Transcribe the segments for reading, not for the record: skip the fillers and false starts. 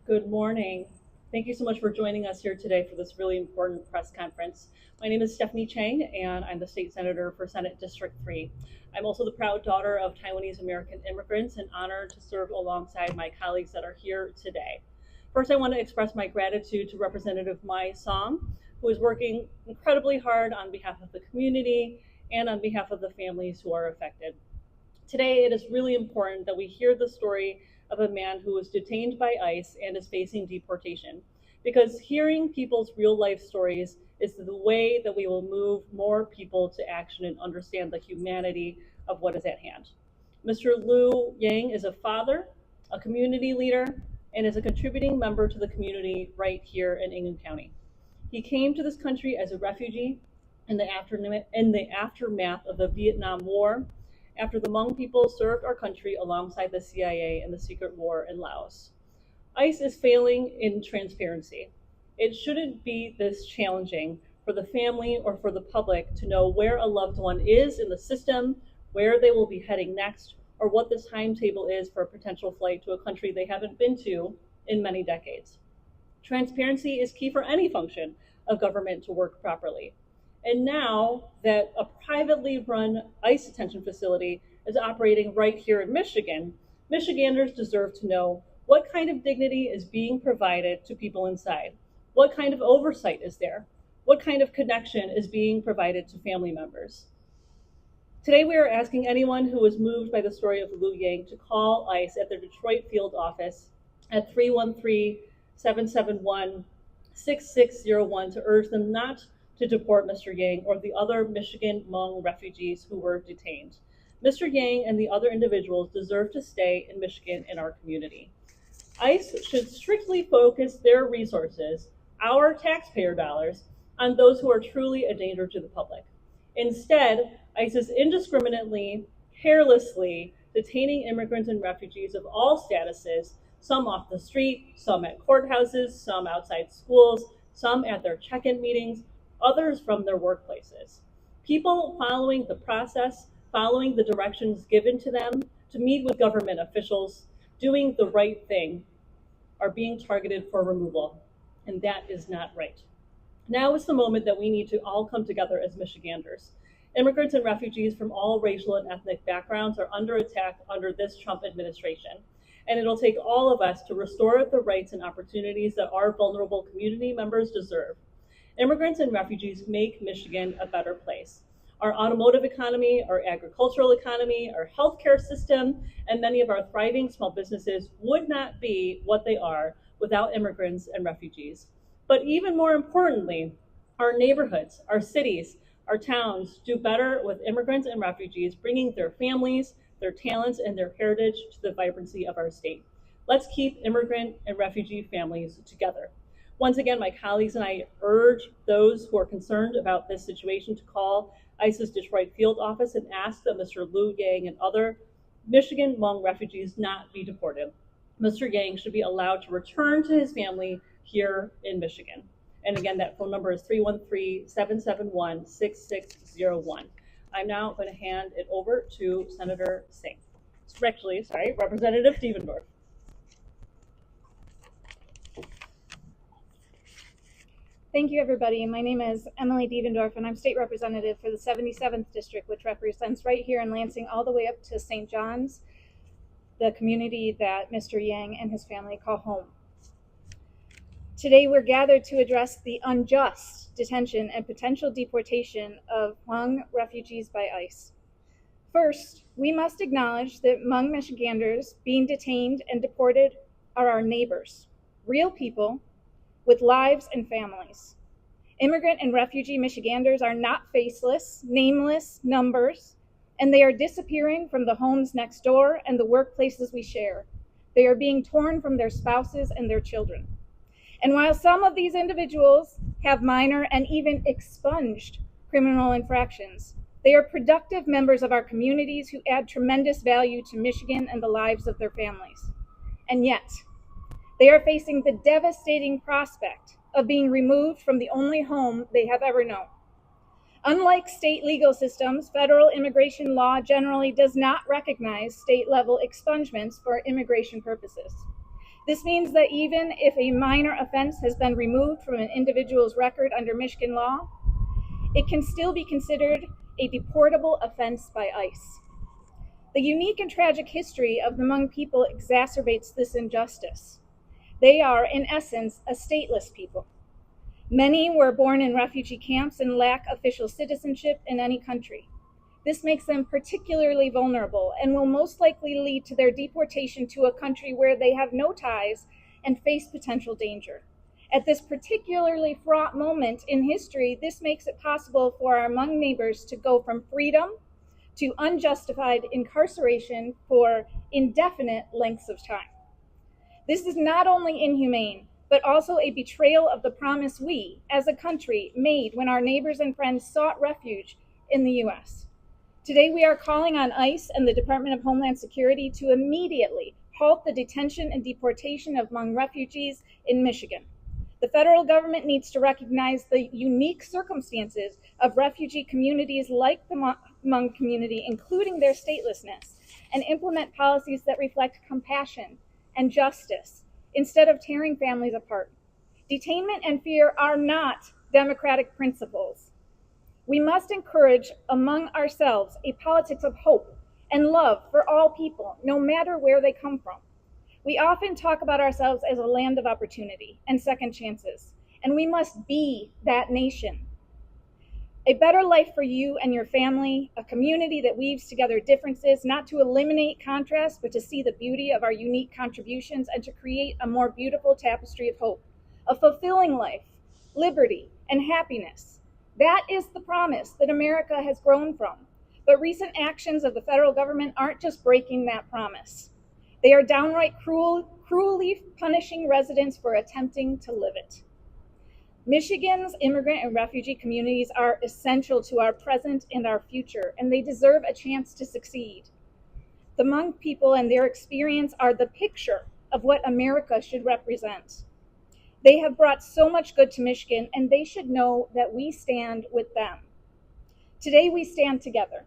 Good morning. Thank you so much for joining us here today for this really important press conference. My name is Stephanie Chang, and I'm the state senator for Senate District 3. I'm also the proud daughter of Taiwanese American immigrants and honored to serve alongside my colleagues that are here today. First, I want to express my gratitude to Representative MI Hmong, who is working incredibly hard on behalf of the community and on behalf of the families who are affected. Today, it is really important that we hear the story of a man who was detained by ICE and is facing deportation, because hearing people's real life stories is the way that we will move more people to action and understand the humanity of what is at hand. Mr. Liu Yang is a father, a community leader, and is a contributing member to the community right here in Ingham County. He came to this country as a refugee in the aftermath of the Vietnam War, after the Hmong people served our country alongside the CIA in the secret war in Laos. ICE is failing in transparency. It shouldn't be this challenging for the family or for the public to know where a loved one is in the system, where they will be heading next, or what the timetable is for a potential flight to a country they haven't been to in many decades. Transparency is key for any function of government to work properly. And now that a privately run ICE detention facility is operating right here in Michigan, Michiganders deserve to know what kind of dignity is being provided to people inside. What kind of oversight is there? What kind of connection is being provided to family members? Today, we are asking anyone who was moved by the story of Liu Yang to call ICE at their Detroit field office at 313-771-6601 to urge them not to deport Mr. Yang or the other Michigan Hmong refugees who were detained. Mr. Yang and the other individuals deserve to stay in Michigan in our community. ICE should strictly focus their resources, our taxpayer dollars, on those who are truly a danger to the public. Instead, ICE is indiscriminately, carelessly detaining immigrants and refugees of all statuses, some off the street, some at courthouses, some outside schools, some at their check-in meetings, others from their workplaces. People following the process, following the directions given to them to meet with government officials, doing the right thing, are being targeted for removal, and that is not right. Now is the moment that we need to all come together as Michiganders. Immigrants and refugees from all racial and ethnic backgrounds are under attack under this Trump administration, and it'll take all of us to restore the rights and opportunities that our vulnerable community members deserve. Immigrants and refugees make Michigan a better place. Our automotive economy, our agricultural economy, our healthcare system, and many of our thriving small businesses would not be what they are without immigrants and refugees. But even more importantly, our neighborhoods, our cities, our towns do better with immigrants and refugees bringing their families, their talents, and their heritage to the vibrancy of our state. Let's keep immigrant and refugee families together. Once again, my colleagues and I urge those who are concerned about this situation to call ICE's Detroit field office and ask that Mr. Liu Yang and other Michigan Hmong refugees not be deported. Mr. Yang should be allowed to return to his family here in Michigan. And again, that phone number is 313-771-6601. I'm now going to hand it over to Senator Singh. Representative Devendorf. Thank you, everybody. My name is Emily Devendorf, and I'm state representative for the 77th District, which represents right here in Lansing all the way up to St. John's, the community that Mr. Yang and his family call home. Today, we're gathered to address the unjust detention and potential deportation of Hmong refugees by ICE. First, we must acknowledge that Hmong Michiganders being detained and deported are our neighbors, real people with lives and families. Immigrant and refugee Michiganders are not faceless, nameless numbers, and they are disappearing from the homes next door and the workplaces we share. They are being torn from their spouses and their children. And while some of these individuals have minor and even expunged criminal infractions, they are productive members of our communities who add tremendous value to Michigan and the lives of their families. And yet, They are facing the devastating prospect of being removed from the only home they have ever known. Unlike state legal systems, federal immigration law generally does not recognize state-level expungements for immigration purposes. This means that even if a minor offense has been removed from an individual's record under Michigan law, it can still be considered a deportable offense by ICE. The unique and tragic history of the Hmong people exacerbates this injustice. They are, in essence, a stateless people. Many were born in refugee camps and lack official citizenship in any country. This makes them particularly vulnerable and will most likely lead to their deportation to a country where they have no ties and face potential danger. At this particularly fraught moment in history, this makes it possible for our Hmong neighbors to go from freedom to unjustified incarceration for indefinite lengths of time. This is not only inhumane, but also a betrayal of the promise we, as a country, made when our neighbors and friends sought refuge in the US. Today, we are calling on ICE and the Department of Homeland Security to immediately halt the detention and deportation of Hmong refugees in Michigan. The federal government needs to recognize the unique circumstances of refugee communities like the Hmong community, including their statelessness, and implement policies that reflect compassion and justice instead of tearing families apart. Detainment and fear are not democratic principles. We must encourage among ourselves a politics of hope and love for all people, no matter where they come from. We often talk about ourselves as a land of opportunity and second chances, and we must be that nation. A better life for you and your family, a community that weaves together differences, not to eliminate contrast, but to see the beauty of our unique contributions and to create a more beautiful tapestry of hope, a fulfilling life, liberty, and happiness. That is the promise that America has grown from. But recent actions of the federal government aren't just breaking that promise. They are downright cruelly punishing residents for attempting to live it. Michigan's immigrant and refugee communities are essential to our present and our future, and they deserve a chance to succeed. The Hmong people and their experience are the picture of what America should represent. They have brought so much good to Michigan, and they should know that we stand with them. Today, we stand together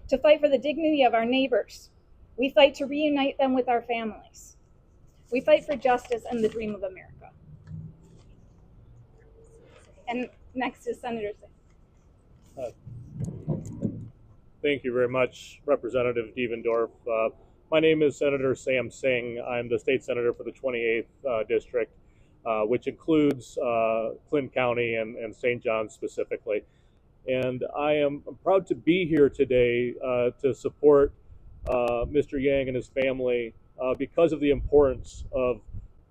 to fight for the dignity of our neighbors. We fight to reunite them with our families. We fight for justice and the dream of America. And next is Senator Singh. Thank you very much, Representative Devendorf. My name is Senator Sam Singh. I'm the state senator for the 28th district, which includes Clinton County and St. John's specifically. And I am proud to be here today to support Mr. Yang and his family because of the importance of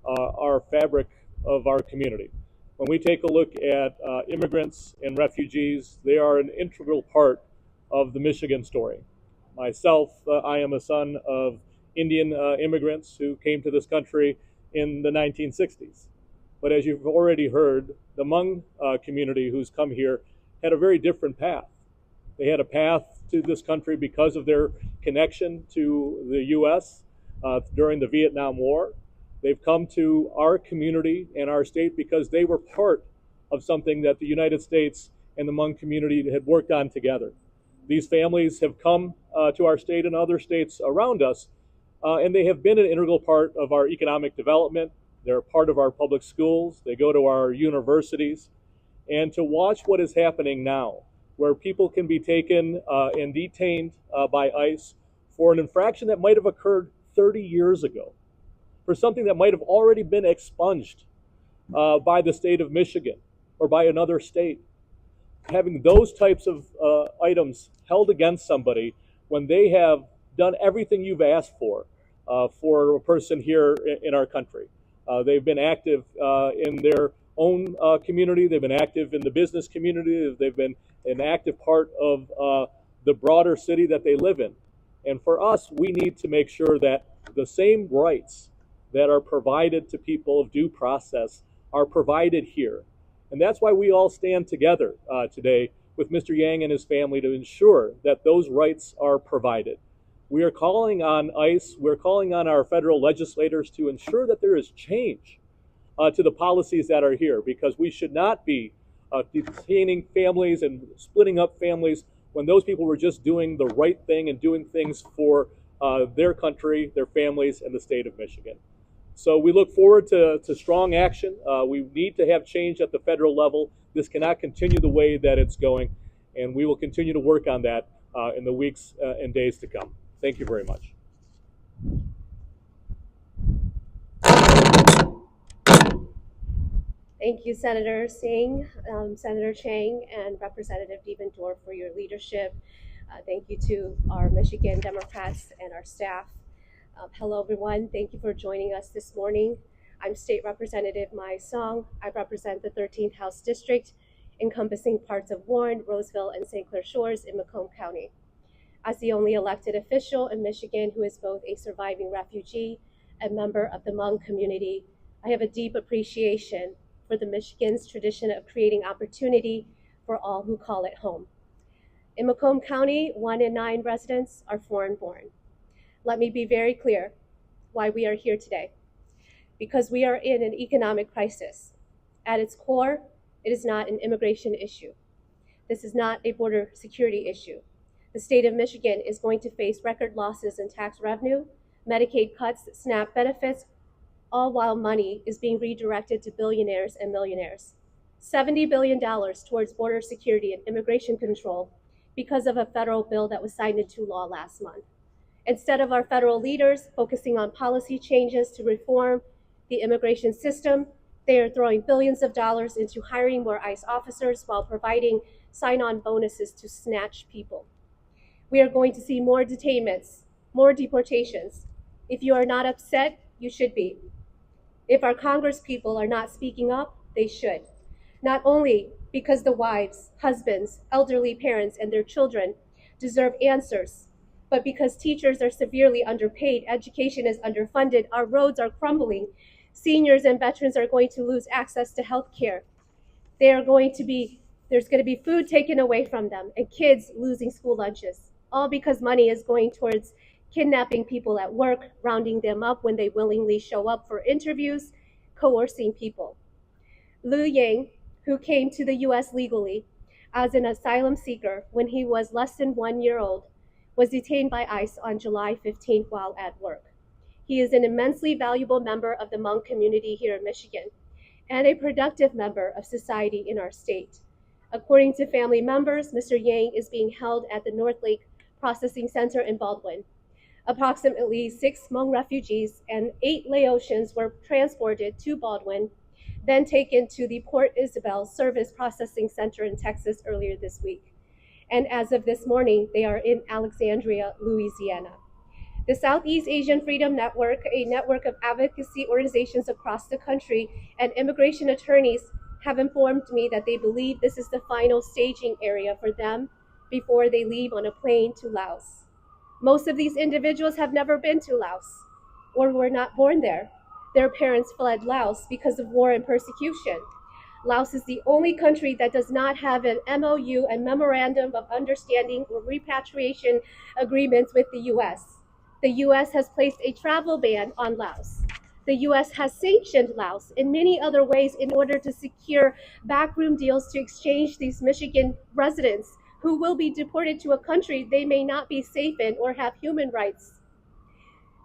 our fabric of our community. When we take a look at immigrants and refugees, they are an integral part of the Michigan story. Myself, I am a son of Indian immigrants who came to this country in the 1960s. But as you've already heard, the Hmong community who's come here had a very different path. They had a path to this country because of their connection to the US during the Vietnam War. They've come to our community and our state because they were part of something that the United States and the Hmong community had worked on together. These families have come to our state and other states around us, and they have been an integral part of our economic development. They're part of our public schools. They go to our universities. And to watch what is happening now, where people can be taken and detained by ICE for an infraction that might have occurred 30 years ago, for something that might have already been expunged by the state of Michigan or by another state. Having those types of items held against somebody when they have done everything you've asked for a person here in our country. They've been active in their own community. They've been active in the business community. They've been an active part of the broader city that they live in. And for us, we need to make sure that the same rights that are provided to people of due process are provided here. And that's why we all stand together today with Mr. Yang and his family to ensure that those rights are provided. We are calling on ICE, we're calling on our federal legislators to ensure that there is change to the policies that are here, because we should not be detaining families and splitting up families when those people were just doing the right thing and doing things for their country, their families, and the state of Michigan. So we look forward to strong action. We need to have change at the federal level. This cannot continue the way that it's going, and we will continue to work on that in the weeks and days to come. Thank you very much. Thank you, Senator Singh, Senator Chang, and Representative Devendorf for your leadership. Thank you to our Michigan Democrats and our staff. Hello, everyone. Thank you for joining us this morning. I'm State Representative MI Hmong. I represent the 13th House District, encompassing parts of Warren, Roseville, and St. Clair Shores in Macomb County. As the only elected official in Michigan who is both a surviving refugee and member of the Hmong community, I have a deep appreciation for the Michigan's tradition of creating opportunity for all who call it home. In Macomb County, 1 in 9 residents are foreign-born. Let me be very clear why we are here today. Because we are in an economic crisis. At its core, it is not an immigration issue. This is not a border security issue. The state of Michigan is going to face record losses in tax revenue, Medicaid cuts, SNAP benefits, all while money is being redirected to billionaires and millionaires. $70 billion towards border security and immigration control because of a federal bill that was signed into law last month. Instead of our federal leaders focusing on policy changes to reform the immigration system, they are throwing billions of dollars into hiring more ICE officers while providing sign-on bonuses to snatch people. We are going to see more detainments, more deportations. If you are not upset, you should be. If our Congresspeople are not speaking up, they should. Not only because the wives, husbands, elderly parents, and their children deserve answers, but because teachers are severely underpaid, education is underfunded, our roads are crumbling, seniors and veterans are going to lose access to health care. There's going to be food taken away from them and kids losing school lunches, all because money is going towards kidnapping people at work, rounding them up when they willingly show up for interviews, coercing people. Liu Yang, who came to the US legally as an asylum seeker when he was less than 1 year old, was detained by ICE on July 15th while at work. He is an immensely valuable member of the Hmong community here in Michigan and a productive member of society in our state. According to family members, Mr. Yang is being held at the North Lake Processing Center in Baldwin. Approximately 6 Hmong refugees and 8 Laotians were transported to Baldwin, then taken to the Port Isabel Service Processing Center in Texas earlier this week. And as of this morning, they are in Alexandria, Louisiana. The Southeast Asian Freedom Network, a network of advocacy organizations across the country, and immigration attorneys have informed me that they believe this is the final staging area for them before they leave on a plane to Laos. Most of these individuals have never been to Laos or were not born there. Their parents fled Laos because of war and persecution. Laos is the only country that does not have an MOU and Memorandum of Understanding or repatriation agreements with the US. The US has placed a travel ban on Laos. The US has sanctioned Laos in many other ways in order to secure backroom deals to exchange these Michigan residents who will be deported to a country they may not be safe in or have human rights.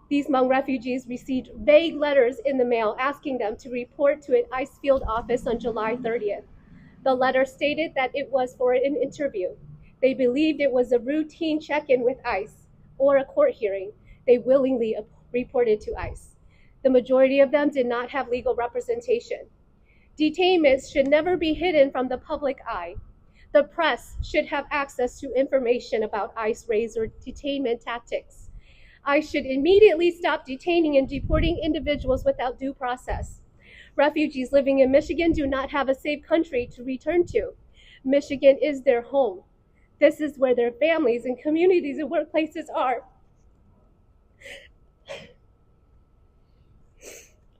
These Hmong refugees received vague letters in the mail asking them to report to an ICE field office on July 30th. The letter stated that it was for an interview. They believed it was a routine check-in with ICE or a court hearing. They willingly reported to ICE. The majority of them did not have legal representation. Detainments should never be hidden from the public eye. The press should have access to information about ICE raids or detainment tactics. ICE should immediately stop detaining and deporting individuals without due process. Refugees living in Michigan do not have a safe country to return to. Michigan is their home. This is where their families and communities and workplaces are.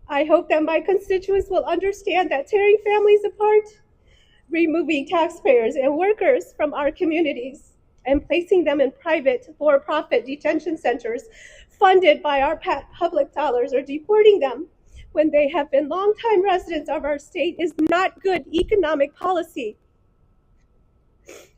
I hope that my constituents will understand that tearing families apart, removing taxpayers and workers from our communities, and placing them in private for-profit detention centers funded by our public dollars, or deporting them when they have been longtime residents of our state, is not good economic policy.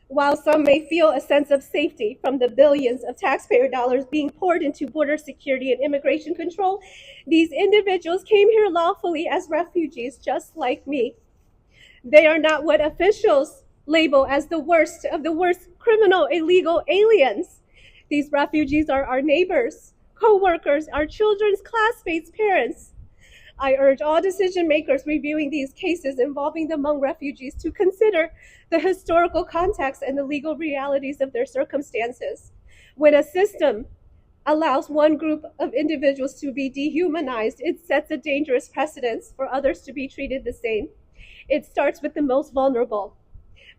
While some may feel a sense of safety from the billions of taxpayer dollars being poured into border security and immigration control, these individuals came here lawfully as refugees, just like me. They are not what officials label as the worst of the worst criminal illegal aliens. These refugees are our neighbors, co-workers, our children's classmates' parents. I urge all decision makers reviewing these cases involving the Hmong refugees to consider the historical context and the legal realities of their circumstances. When a system allows one group of individuals to be dehumanized, it sets a dangerous precedent for others to be treated the same. It starts with the most vulnerable.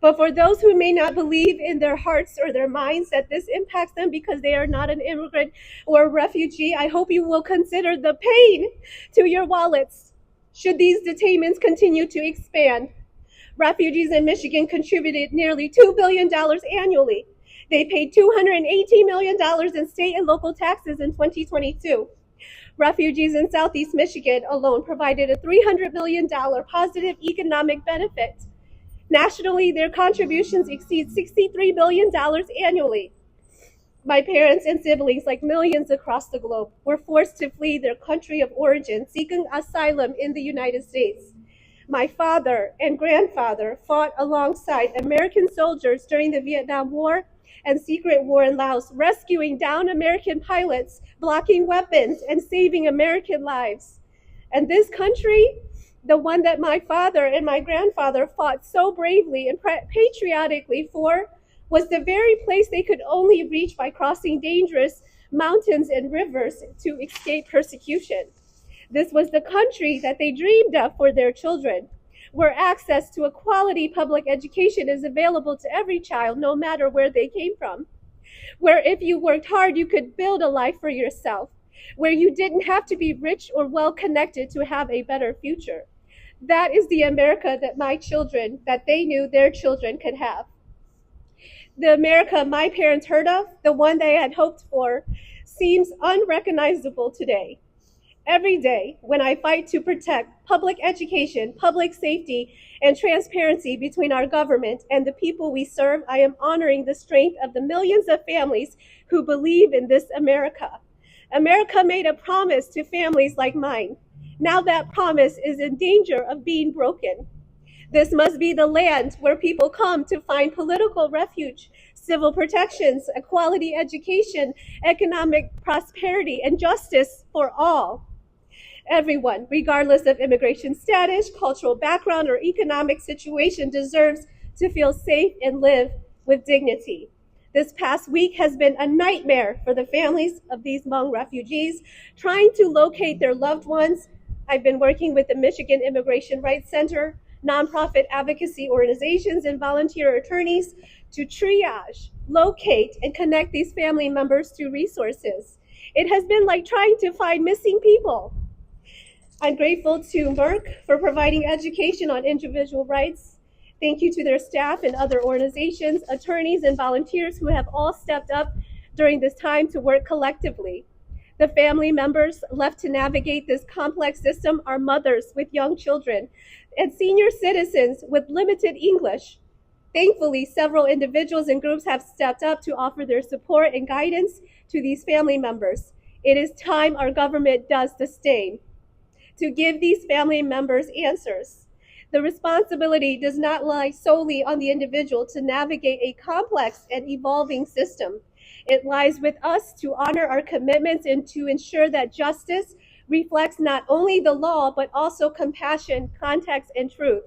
But for those who may not believe in their hearts or their minds that this impacts them because they are not an immigrant or a refugee, I hope you will consider the pain to your wallets should these detainments continue to expand. Refugees in Michigan contributed nearly $2 billion annually. They paid $218 million in state and local taxes in 2022. Refugees in Southeast Michigan alone provided a $300 million positive economic benefit. Nationally, their contributions exceed $63 billion annually. My parents and siblings, like millions across the globe, were forced to flee their country of origin, seeking asylum in the United States. My father and grandfather fought alongside American soldiers during the Vietnam War and Secret War in Laos, rescuing downed American pilots, blocking weapons, and saving American lives. And this country, the one that my father and my grandfather fought so bravely and patriotically for, was the very place they could only reach by crossing dangerous mountains and rivers to escape persecution. This was the country that they dreamed of for their children, where access to a quality public education is available to every child, no matter where they came from, where if you worked hard, you could build a life for yourself, where you didn't have to be rich or well-connected to have a better future. That is the America that my children, that they knew their children could have. The America my parents heard of, the one they had hoped for, seems unrecognizable today. Every day, when I fight to protect public education, public safety, and transparency between our government and the people we serve, I am honoring the strength of the millions of families who believe in this America. America made a promise to families like mine. Now that promise is in danger of being broken. This must be the land where people come to find political refuge, civil protections, a quality education, economic prosperity, and justice for all. Everyone, regardless of immigration status, cultural background, or economic situation, deserves to feel safe and live with dignity. This past week has been a nightmare for the families of these Hmong refugees trying to locate their loved ones. I've been working with the Michigan Immigration Rights Center, nonprofit advocacy organizations, and volunteer attorneys to triage, locate, and connect these family members to resources. It has been like trying to find missing people. I'm grateful to Merck for providing education on individual rights. Thank you to their staff and other organizations, attorneys, and volunteers who have all stepped up during this time to work collectively. The family members left to navigate this complex system are mothers with young children and senior citizens with limited English. Thankfully, several individuals and groups have stepped up to offer their support and guidance to these family members. It is time our government does the same to give these family members answers. The responsibility does not lie solely on the individual to navigate a complex and evolving system. It lies with us to honor our commitments and to ensure that justice reflects not only the law, but also compassion, context, and truth.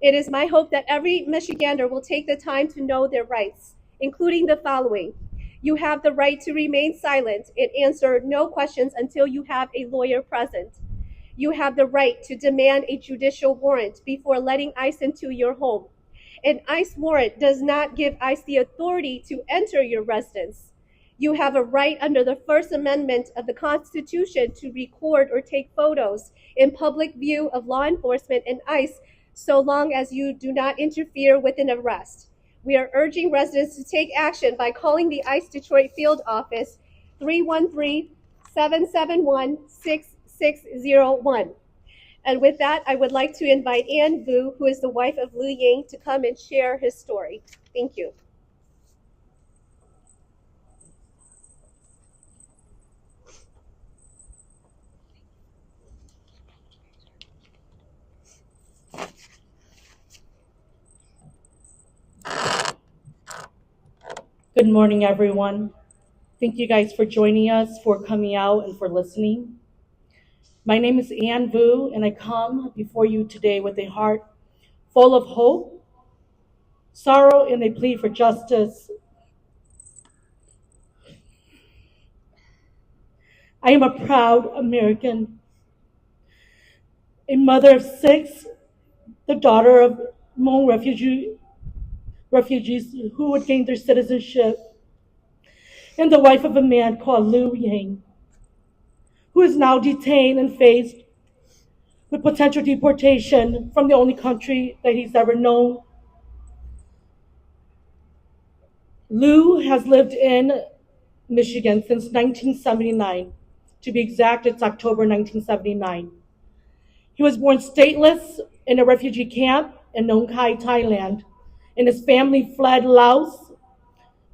It is my hope that every Michigander will take the time to know their rights, including the following. You have the right to remain silent and answer no questions until you have a lawyer present. You have the right to demand a judicial warrant before letting ICE into your home. An ICE warrant does not give ICE the authority to enter your residence. You have a right under the First Amendment of the Constitution to record or take photos in public view of law enforcement and ICE so long as you do not interfere with an arrest. We are urging residents to take action by calling the ICE Detroit Field Office 313-771-6601. And with that, I would like to invite Ann Vu, who is the wife of Lu Ying, to come and share his story. Thank you. Good morning, everyone. Thank you guys for joining us, for coming out, and for listening. My name is Ann Vu, and I come before you today with a heart full of hope, sorrow, and a plea for justice. I am a proud American, a mother of 6, the daughter of Hmong refugees who had gained their citizenship, and the wife of a man called Lu Ying, who is now detained and faced with potential deportation from the only country that he's ever known. Lu has lived in Michigan since 1979. To be exact, it's October 1979. He was born stateless in a refugee camp in Nong Khai, Thailand, and his family fled Laos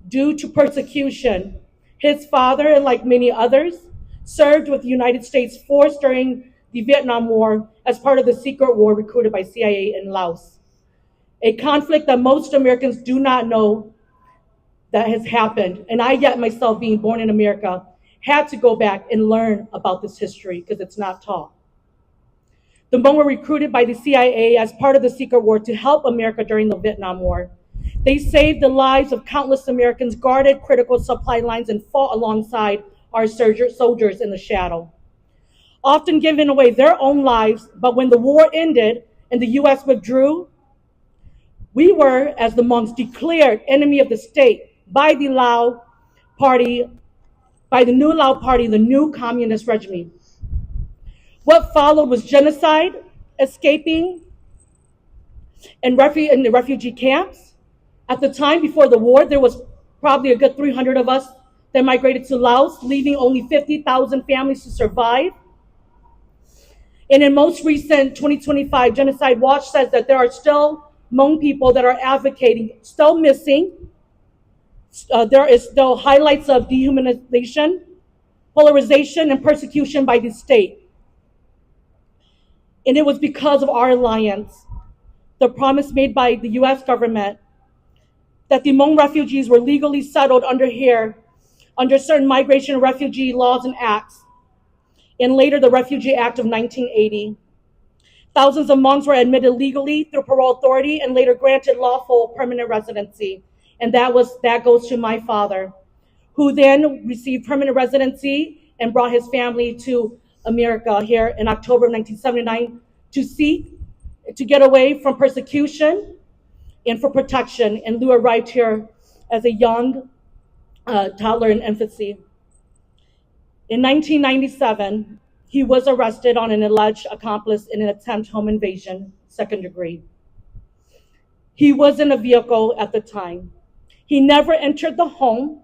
due to persecution. His father, like many others, served with the United States force during the Vietnam War as part of the secret war recruited by CIA in Laos, a conflict that most Americans do not know that has happened. And I, yet myself, being born in America, had to go back and learn about this history because it's not taught. The Hmong were recruited by the CIA as part of the secret war to help America during the Vietnam War. They saved the lives of countless Americans, guarded critical supply lines, and fought alongside our soldiers in the shadow, often giving away their own lives. But when the war ended and the US withdrew, we were, as the Hmongs, declared enemy of the state by the Lao Party, by the new Lao Party, the new communist regime. What followed was genocide, escaping, in the refugee camps. At the time before the war, there was probably a good 300 of us that migrated to Laos, leaving only 50,000 families to survive. And in most recent 2025 Genocide Watch says that there are still Hmong people that are advocating, still missing. There is still highlights of dehumanization, polarization, and persecution by the state. And it was because of our alliance, the promise made by the US government that the Hmong refugees were legally settled under certain migration and refugee laws and acts, and later the Refugee Act of 1980. Thousands of Hmongs were admitted legally through parole authority and later granted lawful permanent residency. And that goes to my father, who then received permanent residency and brought his family to America here in October of 1979 to get away from persecution and for protection. And Lu arrived here as a young toddler in infancy. In 1997, he was arrested on an alleged accomplice in an attempt home invasion, 2nd degree. He was in a vehicle at the time. He never entered the home.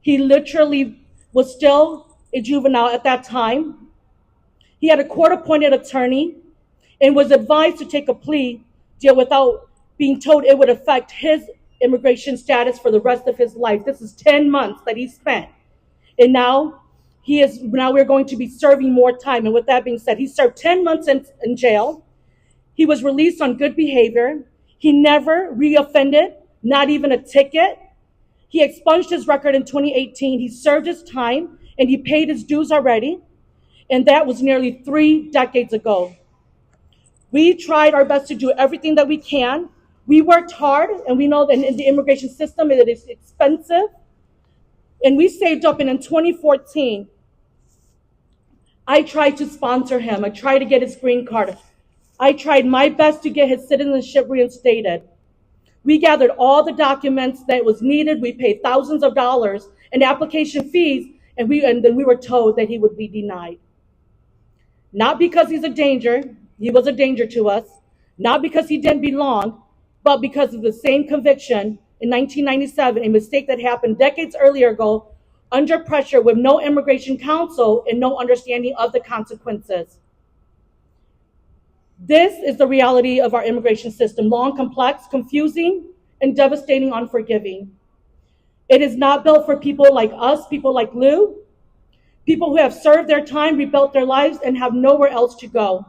He literally was still a juvenile at that time. He had a court-appointed attorney and was advised to take a plea deal without being told it would affect his immigration status for the rest of his life. This is 10 months that he spent. And now we're going to be serving more time. And with that being said, he served 10 months in jail. He was released on good behavior. He never reoffended, not even a ticket. He expunged his record in 2018. He served his time and he paid his dues already. And that was nearly 3 decades ago. We tried our best to do everything that we can. We worked hard, and we know that in the immigration system, it is expensive. And we saved up, and in 2014, I tried to sponsor him. I tried to get his green card. I tried my best to get his citizenship reinstated. We gathered all the documents that was needed. We paid thousands of dollars in application fees, and then we were told that he would be denied. Not because he's a danger. He was a danger to us. Not because he didn't belong, but because of the same conviction in 1997, a mistake that happened decades earlier ago, under pressure with no immigration counsel and no understanding of the consequences. This is the reality of our immigration system: long, complex, confusing, and devastating, unforgiving. It is not built for people like us, people like Lou, people who have served their time, rebuilt their lives, and have nowhere else to go.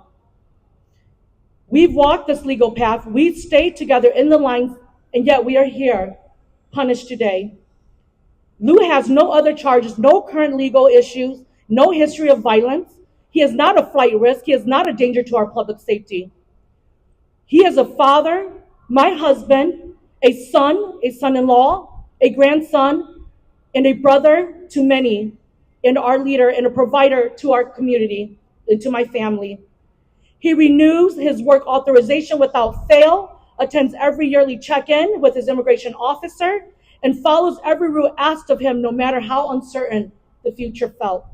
We've walked this legal path, we've stayed together in the lines, and yet we are here, punished today. Lou has no other charges, no current legal issues, no history of violence. He is not a flight risk. He is not a danger to our public safety. He is a father, my husband, a son-in-law, a grandson, and a brother to many, and our leader and a provider to our community and to my family. He renews his work authorization without fail, attends every yearly check-in with his immigration officer, and follows every rule asked of him, no matter how uncertain the future felt.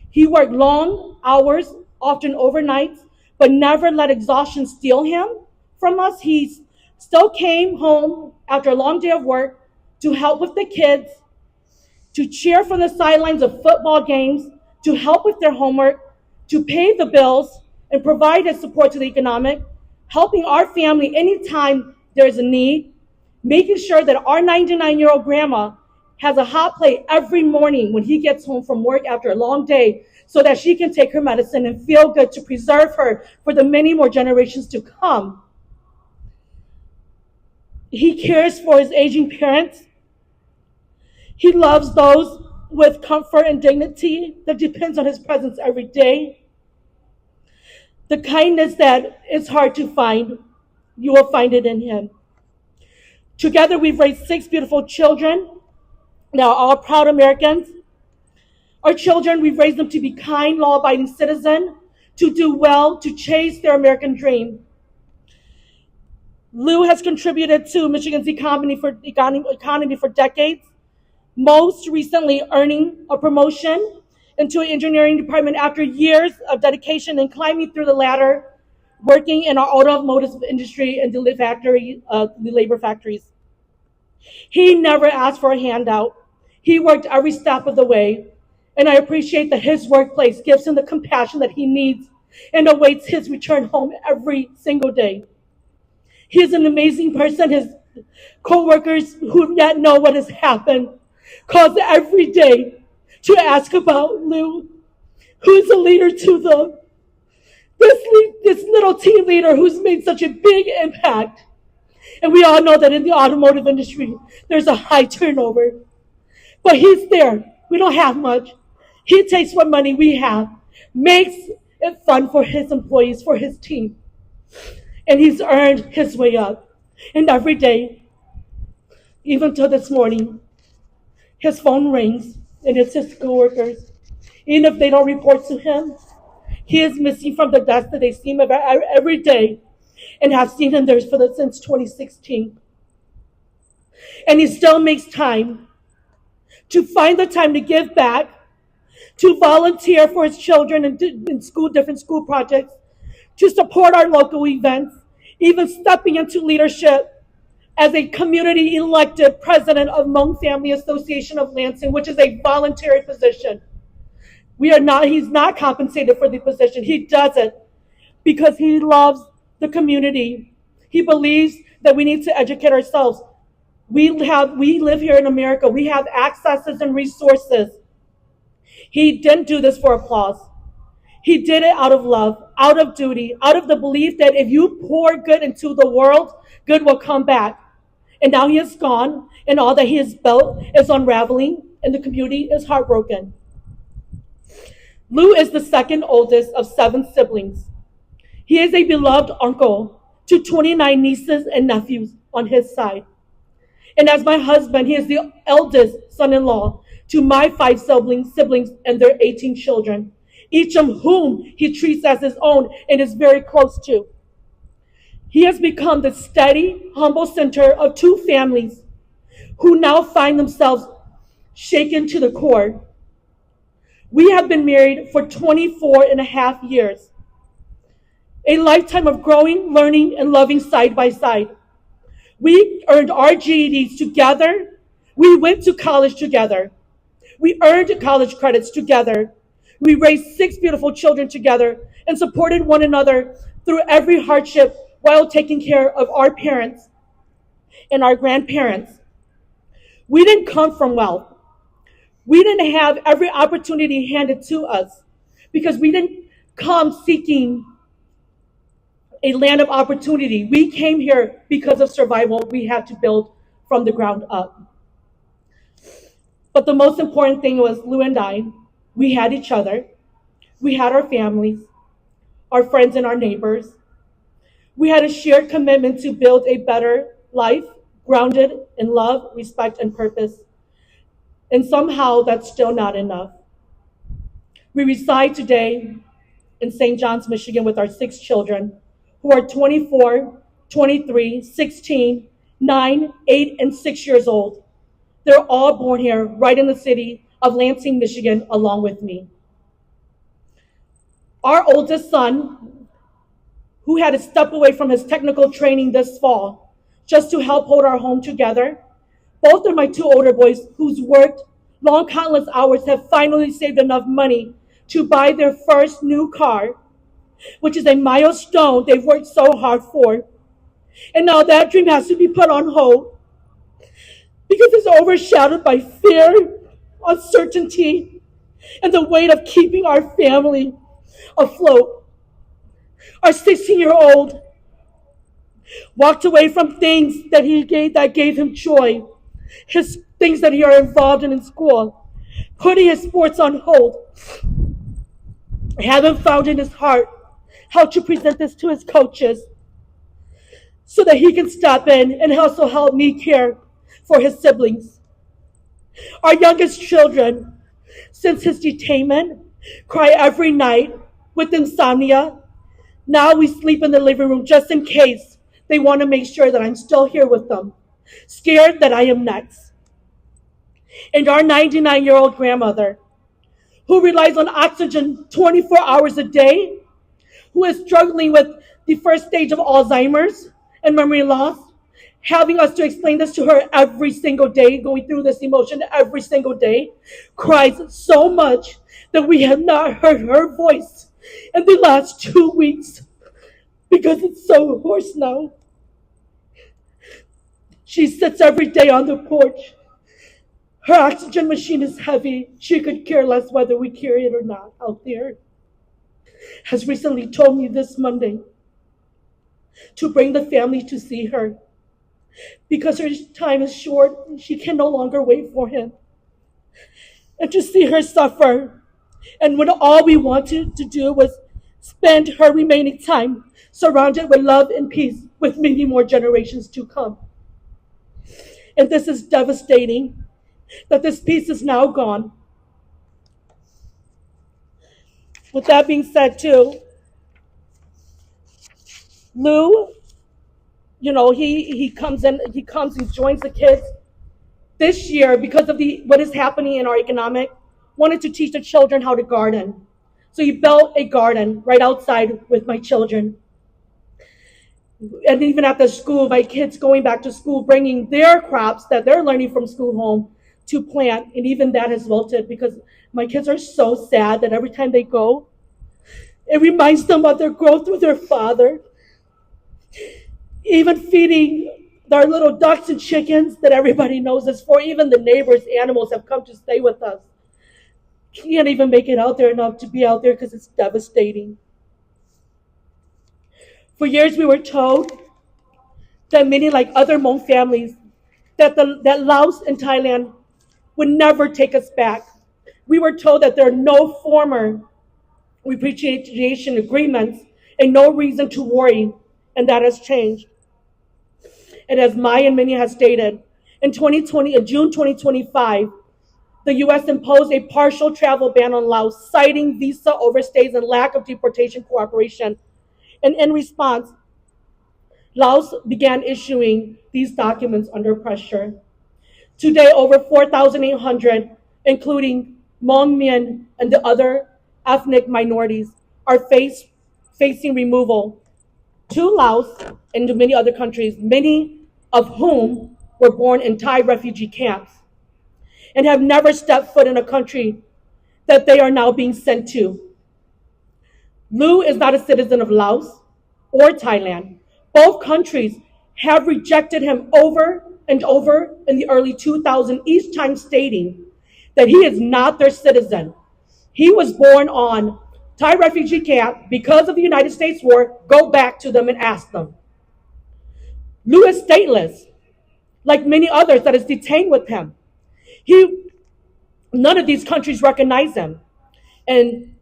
He worked long hours, often overnights, but never let exhaustion steal him from us. He still came home after a long day of work to help with the kids, to cheer from the sidelines of football games, to help with their homework, to pay the bills, and provide his support to the economic, helping our family anytime there's a need, making sure that our 99-year-old grandma has a hot plate every morning when he gets home from work after a long day so that she can take her medicine and feel good, to preserve her for the many more generations to come. He cares for his aging parents. He loves those with comfort and dignity that depends on his presence every day. The kindness that is hard to find, you will find it in him. Together, we've raised 6 beautiful children. They are all proud Americans. Our children, we've raised them to be kind, law-abiding citizens, to do well, to chase their American dream. Lou has contributed to Michigan's economy for decades, most recently earning a promotion into an engineering department after years of dedication and climbing through the ladder, working in our automotive industry and the labor factories. He never asked for a handout. He worked every step of the way, and I appreciate that his workplace gives him the compassion that he needs and awaits his return home every single day. He is an amazing person. His co-workers who yet know what has happened calls every day to ask about Lou, who is a leader to them. This little team leader who's made such a big impact. And we all know that in the automotive industry, there's a high turnover. But he's there. We don't have much. He takes what money we have, makes it fun for his employees, for his team. And he's earned his way up. And every day, even till this morning, his phone rings, and it's his coworkers. Even if they don't report to him, he is missing from the desk that they see him every day, and have seen him there since 2016. And he still makes time to find the time to give back, to volunteer for his children in different school projects, to support our local events, even stepping into leadership as a community elected president of Hmong Family Association of Lansing, which is a voluntary position. He's not compensated for the position. He does it because he loves the community. He believes that we need to educate ourselves. We live here in America. We have accesses and resources. He didn't do this for applause. He did it out of love, out of duty, out of the belief that if you pour good into the world, good will come back. And now he is gone, and all that he has built is unraveling, and the community is heartbroken. Lou is the second oldest of 7 siblings. He is a beloved uncle to 29 nieces and nephews on his side. And as my husband, he is the eldest son-in-law to my 5 siblings and their 18 children, each of whom he treats as his own and is very close to. He has become the steady, humble center of 2 families who now find themselves shaken to the core. We have been married for 24 and a half years, a lifetime of growing, learning, and loving side by side. We earned our GEDs together. We went to college together. We earned college credits together. We raised 6 beautiful children together and supported one another through every hardship while taking care of our parents and our grandparents. We didn't come from wealth. We didn't have every opportunity handed to us because we didn't come seeking a land of opportunity. We came here because of survival. We had to build from the ground up. But the most important thing was Lou and I, we had each other. We had our families, our friends, and our neighbors. We had a shared commitment to build a better life, grounded in love, respect, and purpose. And somehow that's still not enough. We reside today in St. John's, Michigan with our 6 children who are 24, 23, 16, 9, 8, and 6 years old. They're all born here, right in the city of Lansing, Michigan, along with me. Our oldest son, who had to step away from his technical training this fall just to help hold our home together, both of my 2 older boys who's worked long countless hours have finally saved enough money to buy their first new car, which is a milestone they've worked so hard for. And now that dream has to be put on hold because it's overshadowed by fear, uncertainty, and the weight of keeping our family afloat. Our 16-year-old walked away from things that gave him joy, his things that he are involved in school, putting his sports on hold. I haven't found in his heart how to present this to his coaches so that he can step in and also help me care for his siblings. Our youngest children, since his detainment, cry every night with insomnia. Now we sleep in the living room just in case they want to make sure that I'm still here with them, scared that I am next. And our 99-year-old grandmother, who relies on oxygen 24 hours a day, who is struggling with the first stage of Alzheimer's and memory loss, having us to explain this to her every single day, going through this emotion every single day, cries so much that we have not heard her voice in the last 2 weeks because it's so hoarse now. She sits every day on the porch. Her oxygen machine is heavy. She could care less whether we carry it or not out there. Has recently told me this Monday to bring the family to see her because her time is short and she can no longer wait for him. And to see her suffer, and when all we wanted to do was spend her remaining time surrounded with love and peace with many more generations to come. And this is devastating that this peace is now gone. With that being said, too, Lou, he comes and joins the kids this year because of what is happening in our economic, wanted to teach the children how to garden. So he built a garden right outside with my children. And even at the school, my kids going back to school, bringing their crops that they're learning from school home to plant. And even that has wilted because my kids are so sad that every time they go, it reminds them of their growth with their father. Even feeding their little ducks and chickens that everybody knows us for. Even the neighbors' animals have come to stay with us. Can't even make it out there enough to be out there because it's devastating. For years we were told that many, like other Hmong families, that Laos and Thailand would never take us back. We were told that there are no former repatriation agreements and no reason to worry, and that has changed. And as Mai and Minnie has stated, in June 2025, the U.S. imposed a partial travel ban on Laos, citing visa overstays and lack of deportation cooperation. And in response, Laos began issuing these documents under pressure. Today, over 4,800, including Hmong, Mien, and the other ethnic minorities, are facing removal to Laos and to many other countries. Many of whom were born in Thai refugee camps and have never stepped foot in a country that they are now being sent to. Lu is not a citizen of Laos or Thailand. Both countries have rejected him over and over in the early 2000s, each time stating that he is not their citizen. He was born on Thai refugee camp because of the United States war. Go back to them and ask them. Lu is stateless, like many others that is detained with him. None of these countries recognize him. And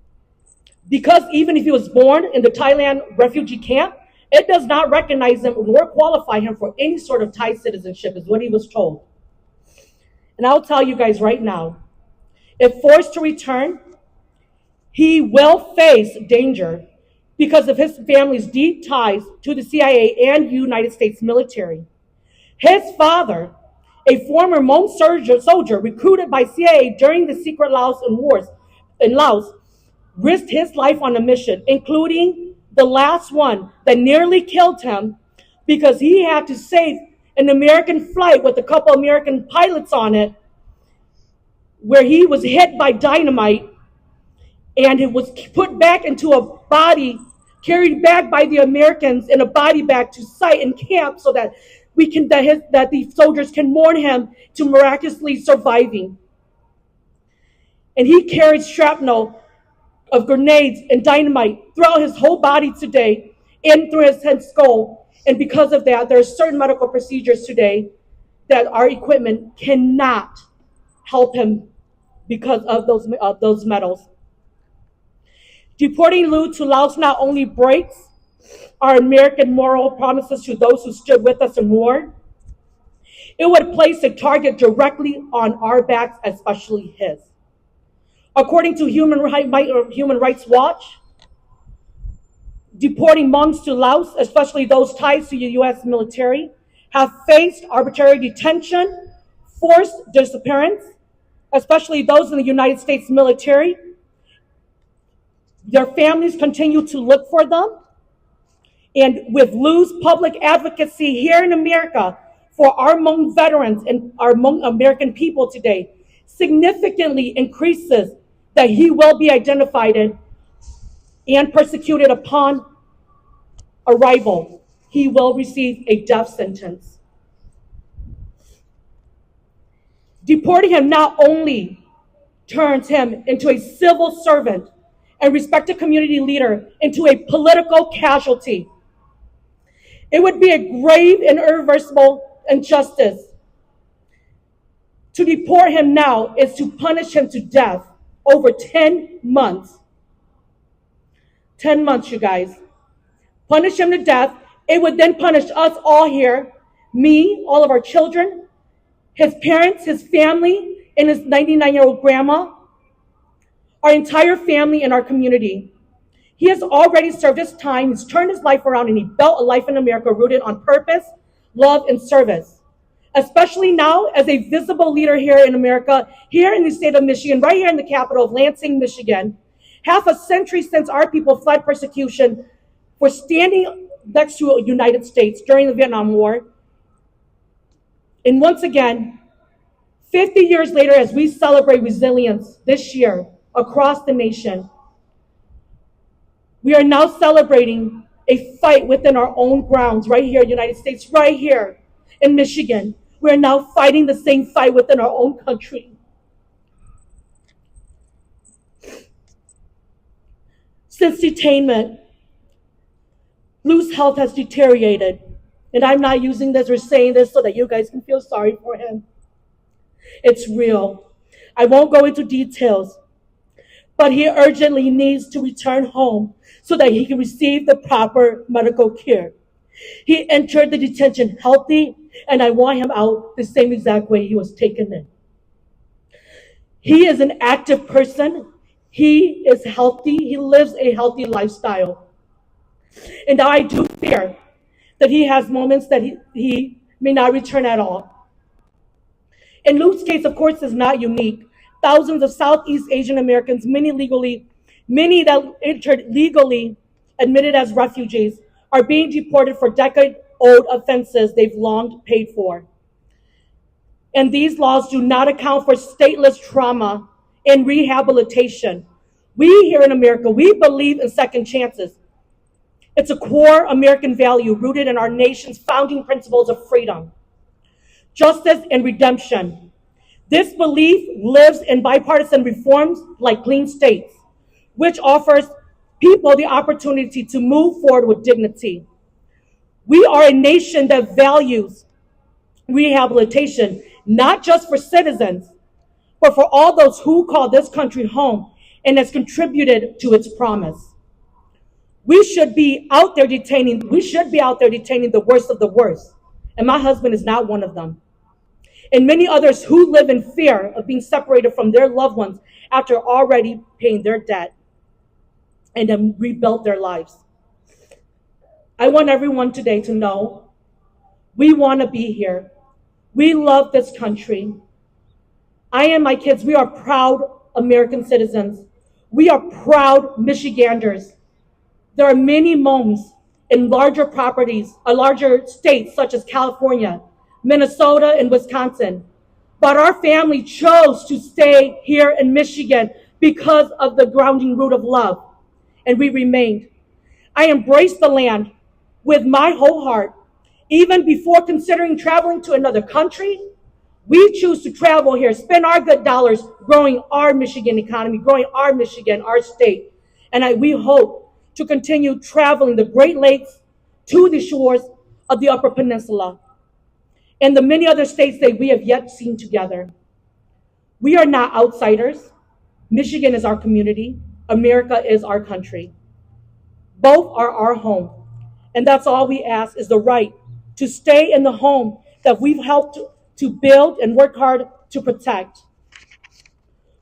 because even if he was born in the Thailand refugee camp, it does not recognize him nor qualify him for any sort of Thai citizenship, is what he was told. And I'll tell you guys right now, if forced to return, he will face danger because of his family's deep ties to the CIA and United States military. His father, a former Hmong soldier recruited by CIA during the secret Laotian wars in Laos, risked his life on a mission, including the last one that nearly killed him because he had to save an American flight with a couple American pilots on it, where he was hit by dynamite and it was put back into a body, carried back by the Americans in a body bag to site and camp so that that the soldiers can mourn him to miraculously surviving. And he carried shrapnel of grenades and dynamite throughout his whole body today and through his head skull. And because of that, there are certain medical procedures today that our equipment cannot help him because of those metals. Deporting Lu to Laos not only breaks our American moral promises to those who stood with us in war, it would place a target directly on our backs, especially his. According to Human Rights Watch, deporting Hmongs to Laos, especially those ties to the U.S. military, have faced arbitrary detention, forced disappearance, especially those in the United States military. Their families continue to look for them. And with Lu's public advocacy here in America for our Hmong veterans and our Hmong American people today, significantly increases that he will be identified and persecuted upon arrival. He will receive a death sentence. Deporting him not only turns him into a civil servant and respected community leader into a political casualty, it would be a grave and irreversible injustice. To deport him now is to punish him to death over 10 months. 10 months, you guys. Punish him to death. It would then punish us all here, me, all of our children, his parents, his family, and his 99-year-old grandma, our entire family and our community. He has already served his time, he's turned his life around, and he built a life in America rooted on purpose, love, and service. Especially now as a visible leader here in America, here in the state of Michigan, right here in the capital of Lansing, Michigan. Half a century since our people fled persecution for standing next to the United States during the Vietnam War. And once again, 50 years later, as we celebrate resilience this year across the nation, we are now celebrating a fight within our own grounds, right here in the United States, right here in Michigan. We are now fighting the same fight within our own country. Since detainment, Lu's health has deteriorated. And I'm not using this or saying this so that you guys can feel sorry for him. It's real. I won't go into details, but he urgently needs to return home so that he can receive the proper medical care. He entered the detention healthy, and I want him out the same exact way he was taken in. He is an active person. He is healthy. He lives a healthy lifestyle. And I do fear that he has moments that he may not return at all. In Lu's case, of course, is not unique. Thousands of Southeast Asian Americans, many that entered legally, admitted as refugees, are being deported for owed offenses they've long paid for. And these laws do not account for stateless trauma and rehabilitation. We here in America, we believe in second chances. It's a core American value rooted in our nation's founding principles of freedom, justice, and redemption. This belief lives in bipartisan reforms like Clean States, which offers people the opportunity to move forward with dignity. We are a nation that values rehabilitation, not just for citizens, but for all those who call this country home and has contributed to its promise. We should be out there detaining the worst of the worst. And my husband is not one of them. And many others who live in fear of being separated from their loved ones after already paying their debt and then rebuilt their lives. I want everyone today to know we want to be here. We love this country. I and my kids, we are proud American citizens. We are proud Michiganders. There are many Hmongs in larger states such as California, Minnesota, and Wisconsin. But our family chose to stay here in Michigan because of the grounding root of love, and we remained. I embraced the land with my whole heart. Even before considering traveling to another country, we choose to travel here, spend our good dollars growing our Michigan economy, growing our Michigan, our state. And we hope to continue traveling the Great Lakes to the shores of the Upper Peninsula and the many other states that we have yet seen together. We are not outsiders. Michigan is our community. America is our country. Both are our home. And that's all we ask is the right to stay in the home that we've helped to build and work hard to protect.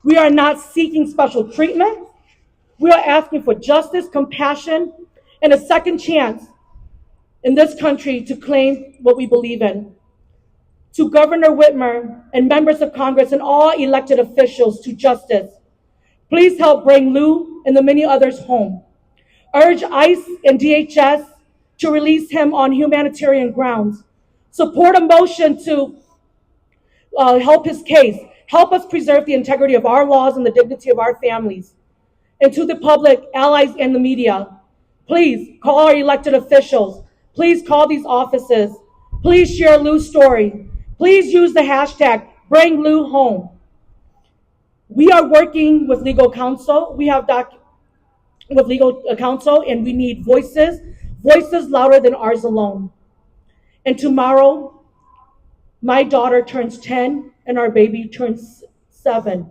We are not seeking special treatment. We are asking for justice, compassion, and a second chance in this country to claim what we believe in. To Governor Whitmer and members of Congress and all elected officials to justice, please help bring Lou and the many others home. Urge ICE and DHS to release him on humanitarian grounds. Support a motion to help his case. Help us preserve the integrity of our laws and the dignity of our families. And to the public, allies, and the media, please call our elected officials. Please call these offices. Please share Lou's story. Please use the hashtag Bring Lou Home. We are working with legal counsel. We have with legal counsel, and we need voices louder than ours alone. And tomorrow, my daughter turns 10 and our baby turns 7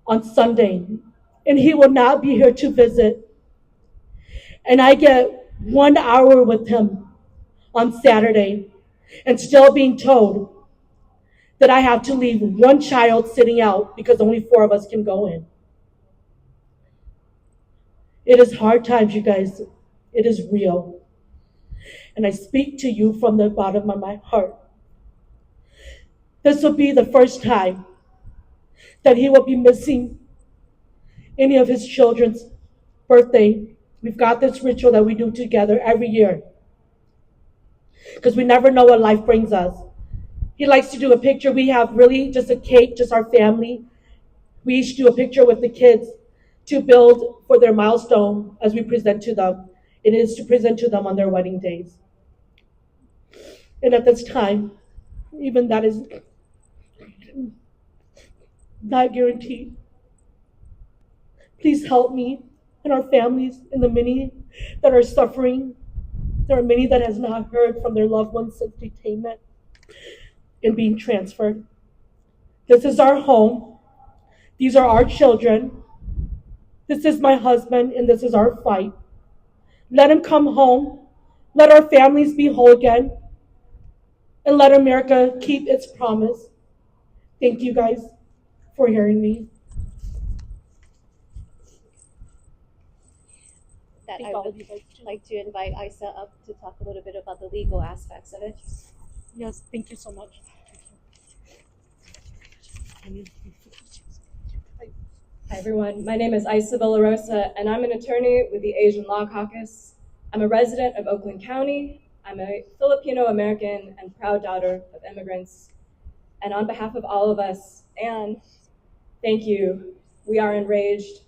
on Sunday, and he will not be here to visit. And I get 1 hour with him on Saturday and still being told that I have to leave one child sitting out because only 4 of us can go in. It is hard times, you guys. It is real. And I speak to you from the bottom of my heart. This will be the first time that he will be missing any of his children's birthday. We've got this ritual that we do together every year because we never know what life brings us. He likes to do a picture. We have really just a cake, just our family. We each do a picture with the kids to build for their milestone as we present to them. It is to present to them on their wedding days. And at this time, even that is not guaranteed. Please help me and our families and the many that are suffering. There are many that has not heard from their loved ones since detainment and being transferred. This is our home. These are our children. This is my husband, and this is our fight. Let him come home. Let our families be whole again. And let America keep its promise. Thank you guys for hearing me. I would like to invite Isa up to talk a little bit about the legal aspects of it. Yes, thank you so much. Hi everyone, my name is Isa Villarosa and I'm an attorney with the Asian Law Caucus. I'm a resident of Oakland County. I'm a Filipino-American and proud daughter of immigrants. And on behalf of all of us, Anne, thank you. We are enraged.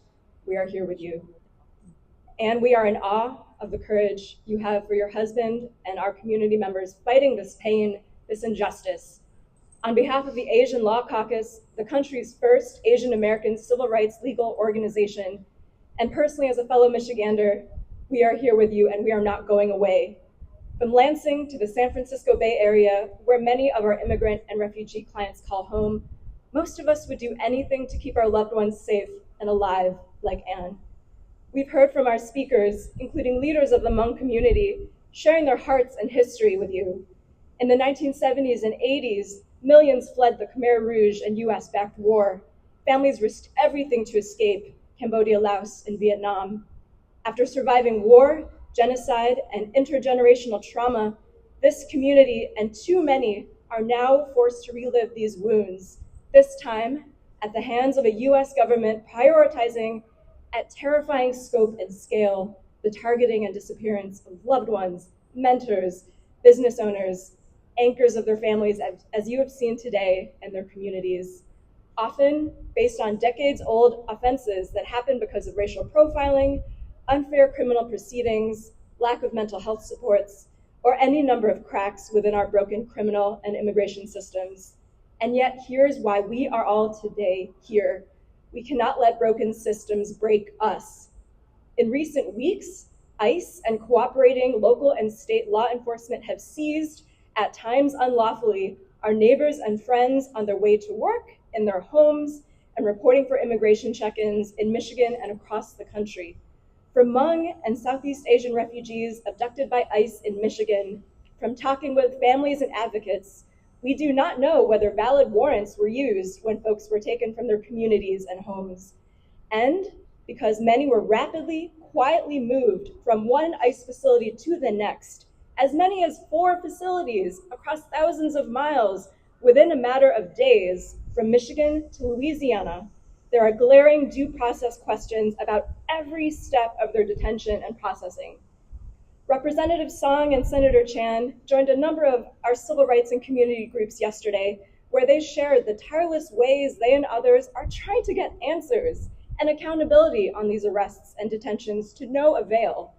We are here with you. And we are in awe of the courage you have for your husband and our community members fighting this pain, this injustice. On behalf of the Asian Law Caucus, the country's first Asian American civil rights legal organization, and personally as a fellow Michigander, we are here with you and we are not going away. From Lansing to the San Francisco Bay Area, where many of our immigrant and refugee clients call home, most of us would do anything to keep our loved ones safe and alive, like Anne. We've heard from our speakers, including leaders of the Hmong community, sharing their hearts and history with you. In the 1970s and 80s, millions fled the Khmer Rouge and US-backed war. Families risked everything to escape Cambodia, Laos, and Vietnam. After surviving war, genocide, and intergenerational trauma, this community and too many are now forced to relive these wounds, this time at the hands of a US government prioritizing at terrifying scope and scale the targeting and disappearance of loved ones, mentors, business owners, anchors of their families, as you have seen today, and their communities, often based on decades-old offenses that happen because of racial profiling, unfair criminal proceedings, lack of mental health supports, or any number of cracks within our broken criminal and immigration systems. And yet, here's why we are all today here. We cannot let broken systems break us. In recent weeks, ICE and cooperating local and state law enforcement have seized, at times unlawfully, our neighbors and friends on their way to work, in their homes, and reporting for immigration check-ins in Michigan and across the country. For Hmong and Southeast Asian refugees abducted by ICE in Michigan, from talking with families and advocates, we do not know whether valid warrants were used when folks were taken from their communities and homes. And because many were rapidly, quietly moved from one ICE facility to the next, as many as 4 facilities across thousands of miles within a matter of days from Michigan to Louisiana, there are glaring due process questions about every step of their detention and processing. Representative Song and Senator Chan joined a number of our civil rights and community groups yesterday, where they shared the tireless ways they and others are trying to get answers and accountability on these arrests and detentions to no avail.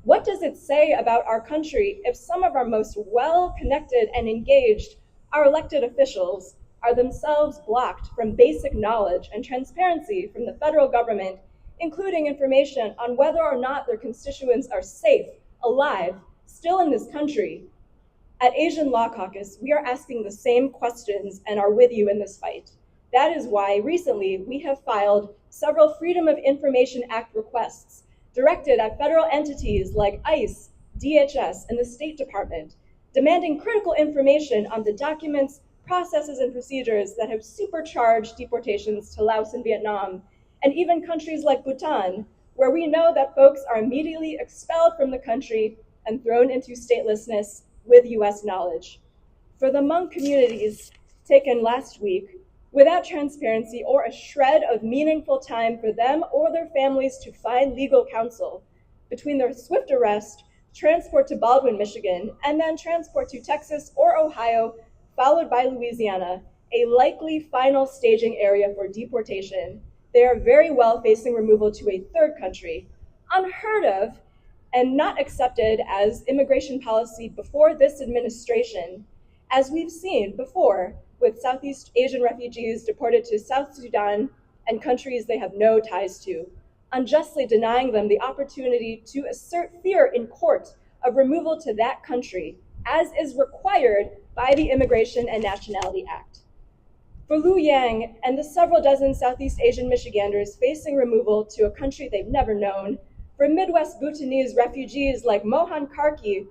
What does it say about our country if some of our most well-connected and engaged, our elected officials, are themselves blocked from basic knowledge and transparency from the federal government, including information on whether or not their constituents are safe, alive, still in this country? At Asian Law Caucus, we are asking the same questions and are with you in this fight. That is why recently we have filed several Freedom of Information Act requests directed at federal entities like ICE, DHS, and the State Department, demanding critical information on the documents, processes, and procedures that have supercharged deportations to Laos and Vietnam, and even countries like Bhutan, where we know that folks are immediately expelled from the country and thrown into statelessness with US knowledge. For the Hmong communities taken last week, without transparency or a shred of meaningful time for them or their families to find legal counsel, between their swift arrest, transport to Baldwin, Michigan, and then transport to Texas or Ohio, followed by Louisiana, a likely final staging area for deportation, they are very well facing removal to a third country, unheard of and not accepted as immigration policy before this administration, as we've seen before with Southeast Asian refugees deported to South Sudan and countries they have no ties to, unjustly denying them the opportunity to assert fear in court of removal to that country, as is required by the Immigration and Nationality Act. For Lu Yang and the several dozen Southeast Asian Michiganders facing removal to a country they've never known, for Midwest Bhutanese refugees like Mohan Karki,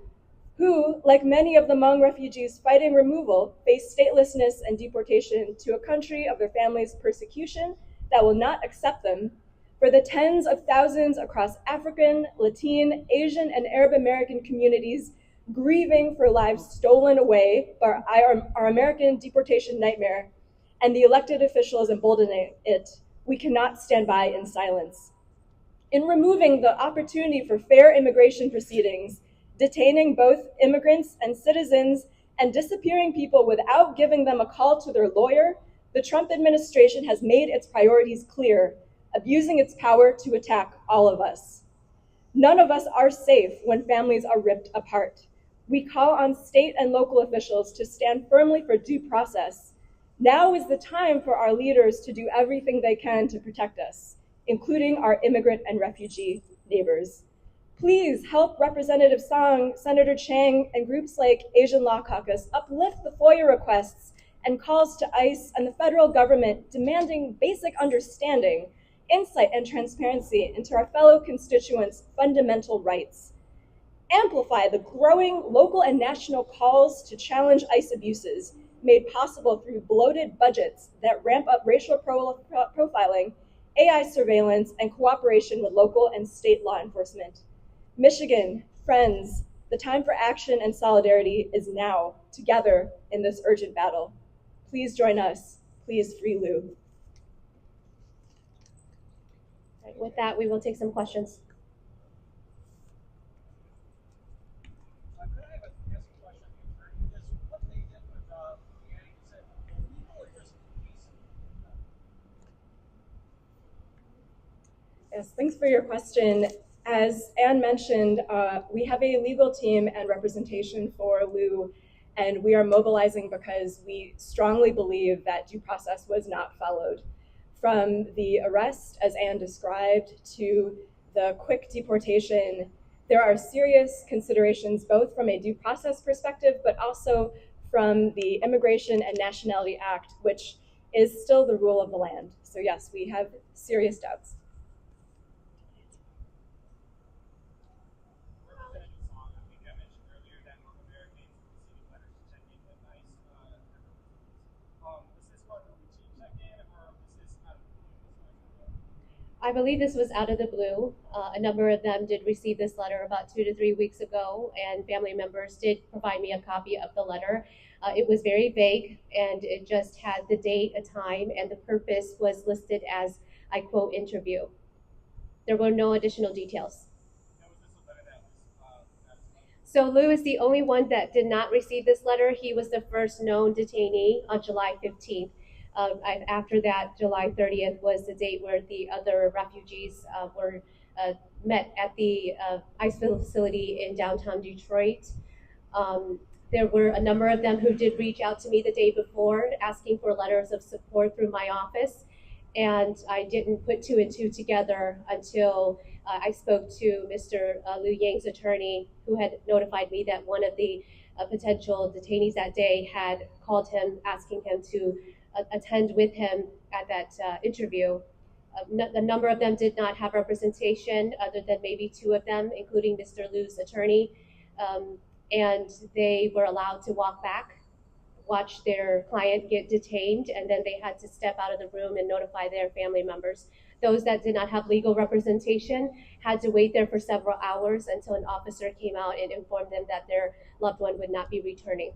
who, like many of the Hmong refugees fighting removal, face statelessness and deportation to a country of their family's persecution that will not accept them, for the tens of thousands across African, Latin, Asian, and Arab American communities grieving for lives stolen away by our American deportation nightmare, and the elected officials emboldening it, we cannot stand by in silence. In removing the opportunity for fair immigration proceedings, detaining both immigrants and citizens, and disappearing people without giving them a call to their lawyer, the Trump administration has made its priorities clear, abusing its power to attack all of us. None of us are safe when families are ripped apart. We call on state and local officials to stand firmly for due process. Now is the time for our leaders to do everything they can to protect us, including our immigrant and refugee neighbors. Please help Representative Song, Senator Chang, and groups like Asian Law Caucus uplift the FOIA requests and calls to ICE and the federal government demanding basic understanding, insight, and transparency into our fellow constituents' fundamental rights. Amplify the growing local and national calls to challenge ICE abuses made possible through bloated budgets that ramp up racial profiling, AI surveillance, and cooperation with local and state law enforcement. Michigan, friends, the time for action and solidarity is now, together in this urgent battle. Please join us. Please free Lou. Right, with that, we will take some questions. Yes, thanks for your question. As Anne mentioned, we have a legal team and representation for Lou, and we are mobilizing because we strongly believe that due process was not followed. From the arrest, as Anne described, to the quick deportation, there are serious considerations both from a due process perspective, but also from the Immigration and Nationality Act, which is still the rule of the land. So yes, we have serious doubts. I believe this was out of the blue. A number of them did receive this letter about 2 to 3 weeks ago, and family members did provide me a copy of the letter. It was very vague, and it just had the date, a time, and the purpose was listed as, I quote, interview. There were no additional details. So Lou is the only one that did not receive this letter. He was the first known detainee on July 15th. After that, July 30th was the date where the other refugees were met at the ICE facility in downtown Detroit. There were a number of them who did reach out to me the day before asking for letters of support through my office, and I didn't put two and two together until I spoke to Mr. Liu Yang's attorney, who had notified me that one of the potential detainees that day had called him asking him to attend with him at that interview. A number of them did not have representation other than maybe two of them, including Mr. Liu's attorney, and they were allowed to walk back, watch their client get detained, and then they had to step out of the room and notify their family members. Those that did not have legal representation had to wait there for several hours until an officer came out and informed them that their loved one would not be returning.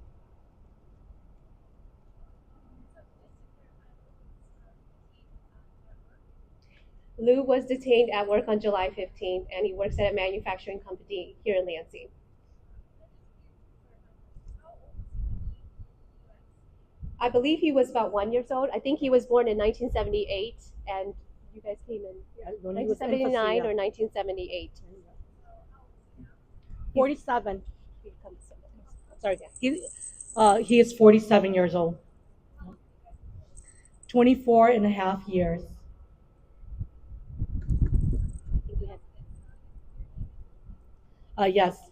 Lou was detained at work on July 15th, and he works at a manufacturing company here in Lansing. I believe he was about 1 year old. I think he was born in 1978, and you guys came in 1979 or 1978. 47. Sorry, he is 47 years old. 24 and a half years. Yes.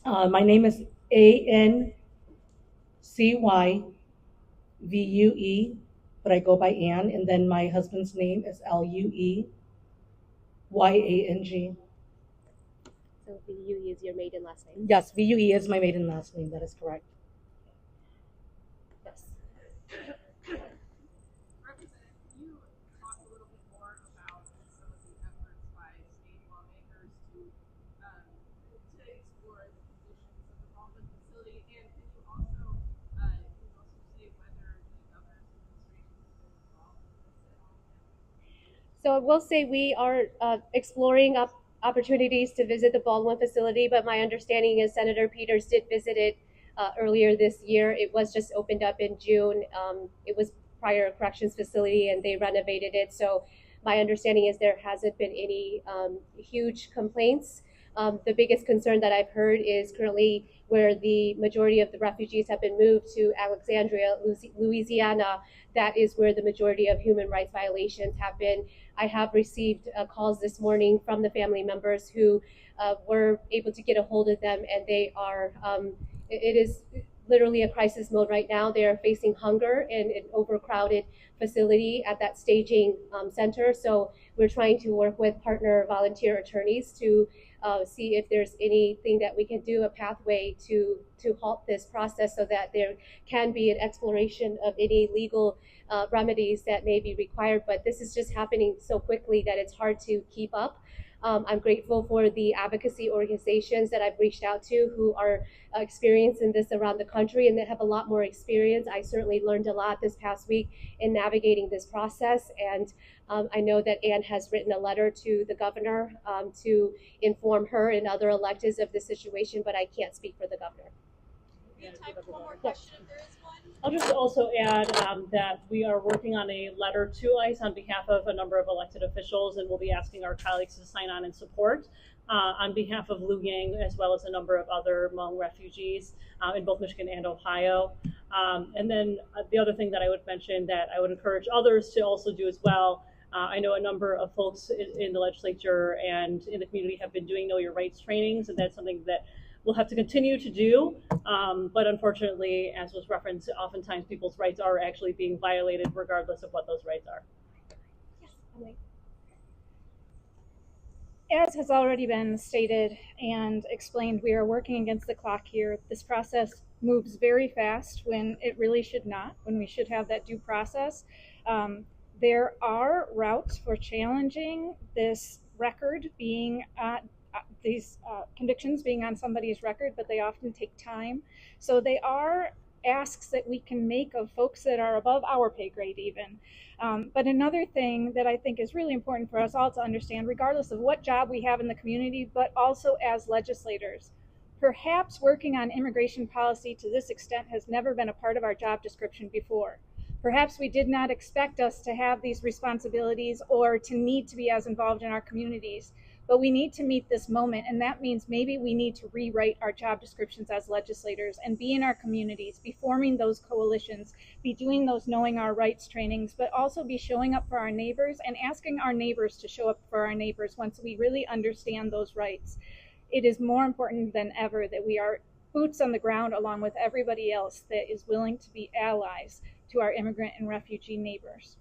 My name is ANCYVUE, but I go by Ann, and then my husband's name is LUEYANG. So VUE is your maiden last name? Yes, VUE is my maiden last name. That is correct. Yes. Representative, can you talk a little bit more about some of the efforts by state lawmakers to explore the conditions of the Baldwin facility, and can you also say whether the governor's administration has been involved in this at all? So I will say we are exploring opportunities to visit the Baldwin facility, but my understanding is Senator Peters did visit it earlier this year. It was just opened up in June. It was prior a corrections facility and they renovated it. So my understanding is there hasn't been any huge complaints. The biggest concern that I've heard is currently where the majority of the refugees have been moved to Alexandria, Louisiana. That is where the majority of human rights violations have been. I have received calls this morning from the family members who were able to get a hold of them, and they are, it is literally a crisis mode right now. They are facing hunger in an overcrowded facility at that staging center. So we're trying to work with partner volunteer attorneys to see if there's anything that we can do, a pathway to halt this process so that there can be an exploration of any legal remedies that may be required. But this is just happening so quickly that it's hard to keep up. I'm grateful for the advocacy organizations that I've reached out to who are experiencing this around the country and that have a lot more experience. I certainly learned a lot this past week in navigating this process, and I know that Ann has written a letter to the governor to inform her and other electeds of the situation, but I can't speak for the governor. We have time for one more question if there is one. I'll just also add that we are working on a letter to ICE on behalf of a number of elected officials, and we'll be asking our colleagues to sign on in support on behalf of Liu Yang, as well as a number of other Hmong refugees in both Michigan and Ohio. And then the other thing that I would mention that I would encourage others to also do as well, I know a number of folks in the legislature and in the community have been doing Know Your Rights trainings, and that's something that we'll have to continue to do, but unfortunately, as was referenced, oftentimes people's rights are actually being violated regardless of what those rights are. As has already been stated and explained, we are working against the clock here. This process moves very fast when it really should not, when we should have that due process. There are routes for challenging this record being these convictions being on somebody's record, but they often take time. So they are asks that we can make of folks that are above our pay grade even. But another thing that I think is really important for us all to understand, regardless of what job we have in the community, but also as legislators, perhaps working on immigration policy to this extent has never been a part of our job description before. Perhaps we did not expect us to have these responsibilities or to need to be as involved in our communities. But we need to meet this moment, and that means maybe we need to rewrite our job descriptions as legislators and be in our communities, be forming those coalitions, be doing those knowing our rights trainings, but also be showing up for our neighbors and asking our neighbors to show up for our neighbors once we really understand those rights. It is more important than ever that we are boots on the ground along with everybody else that is willing to be allies to our immigrant and refugee neighbors.